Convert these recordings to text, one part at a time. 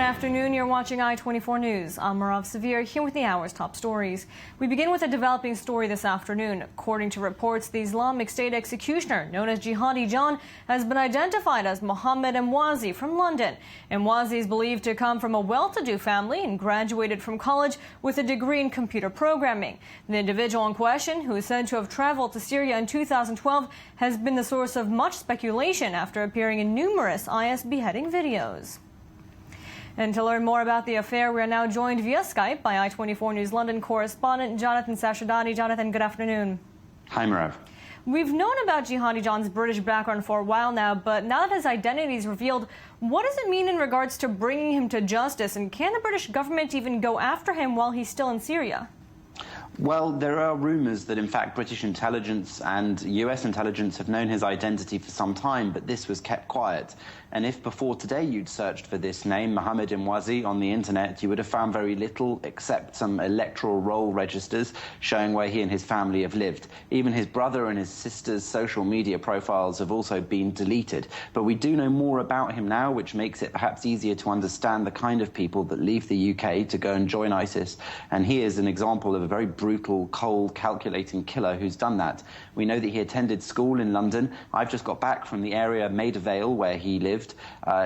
afternoon. You're watching i24 News. I'm Marav Severe here with the hour's top stories. We begin with a developing story this afternoon. According to reports, the Islamic State executioner known as Jihadi John has been identified as Mohammed Emwazi from London. Emwazi is believed to come from a well-to-do family and graduated from college with a degree in computer programming. The individual in question, who is said to have traveled to Syria in 2012, has been the source of much speculation after appearing in numerous IS beheading videos. And to learn more about the affair, we are now joined via Skype by i24 News London correspondent Jonathan Sacerdoti. Jonathan, good afternoon. Hi, Marav. We've known about Jihadi John's British background for a while now, but now that his identity is revealed, what does it mean in regards to bringing him to justice? And can the British government even go after him while he's still in Syria? Well, there are rumours that, in fact, British intelligence and US intelligence have known his identity for some time, but this was kept quiet. And if before today you'd searched for this name, Mohammed Emwazi, on the internet, you would have found very little except some electoral roll registers showing where he and his family have lived. Even his brother and his sister's social media profiles have also been deleted. But we do know more about him now, which makes it perhaps easier to understand the kind of people that leave the UK to go and join ISIS. And he is an example of a very brutal, cold, calculating killer who's done that. We know that he attended school in London. I've just got back from the area Maida Vale where he lived.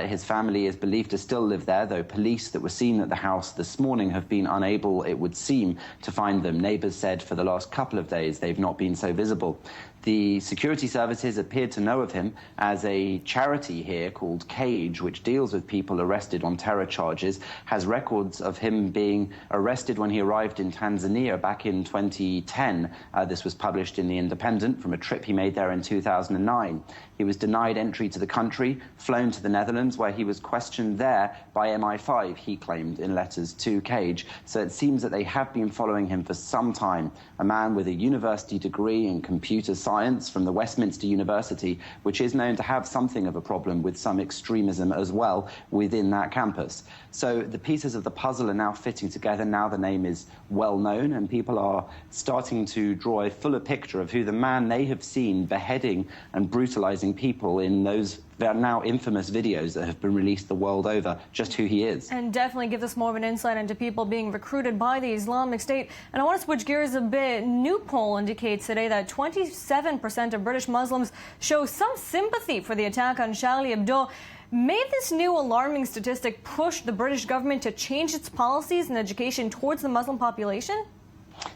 His family is believed to still live there, though police that were seen at the house this morning have been unable, it would seem, to find them. Neighbours said for the last couple of days they've not been so visible. The security services appeared to know of him as a charity here called Cage, which deals with people arrested on terror charges, has records of him being arrested when he arrived in Tanzania back in 2010. This was published in The Independent from a trip he made there in 2009. He was denied entry to the country, flown to the Netherlands, where he was questioned there by MI5, he claimed in letters to Cage. So it seems that they have been following him for some time. A man with a university degree in computer science from the Westminster University, which is known to have something of a problem with some extremism as well within that campus. So the pieces of the puzzle are now fitting together. Now the name is well known, and people are starting to draw a fuller picture of who the man they have seen beheading and brutalizing people in those now infamous videos that have been released the world over, just who he is. And definitely gives us more of an insight into people being recruited by the Islamic State. And I want to switch gears a bit. New poll indicates today that 27% of British Muslims show some sympathy for the attack on Charlie Hebdo. May this new alarming statistic push the British government to change its policies and education towards the Muslim population?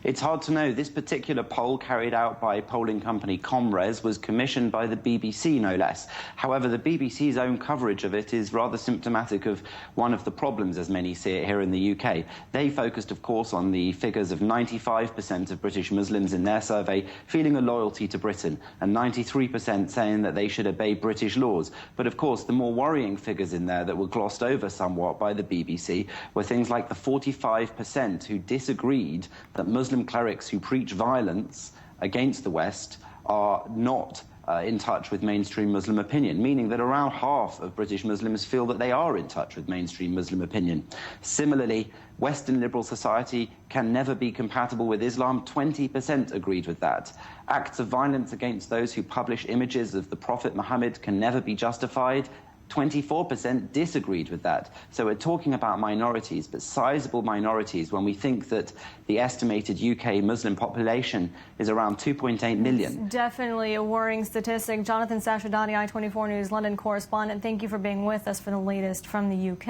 It's hard to know. This particular poll, carried out by polling company Comres, was commissioned by the BBC, no less. However, the BBC's own coverage of it is rather symptomatic of one of the problems, as many see it here in the UK. They focused, of course, on the figures of 95% of British Muslims in their survey feeling a loyalty to Britain, and 93% saying that they should obey British laws. But, of course, the more worrying figures in there that were glossed over somewhat by the BBC were things like the 45% who disagreed that Muslim clerics who preach violence against the West are not in touch with mainstream Muslim opinion, meaning that around half of British Muslims feel that they are in touch with mainstream Muslim opinion. Similarly, Western liberal society can never be compatible with Islam. 20% agreed with that. Acts of violence against those who publish images of the Prophet Muhammad can never be justified. 24% disagreed with that. So we're talking about minorities, but sizable minorities, when we think that the estimated UK Muslim population is around 2.8 million. It's definitely a worrying statistic. Jonathan Sacerdoti, i24 News London correspondent, thank you for being with us for the latest from the UK.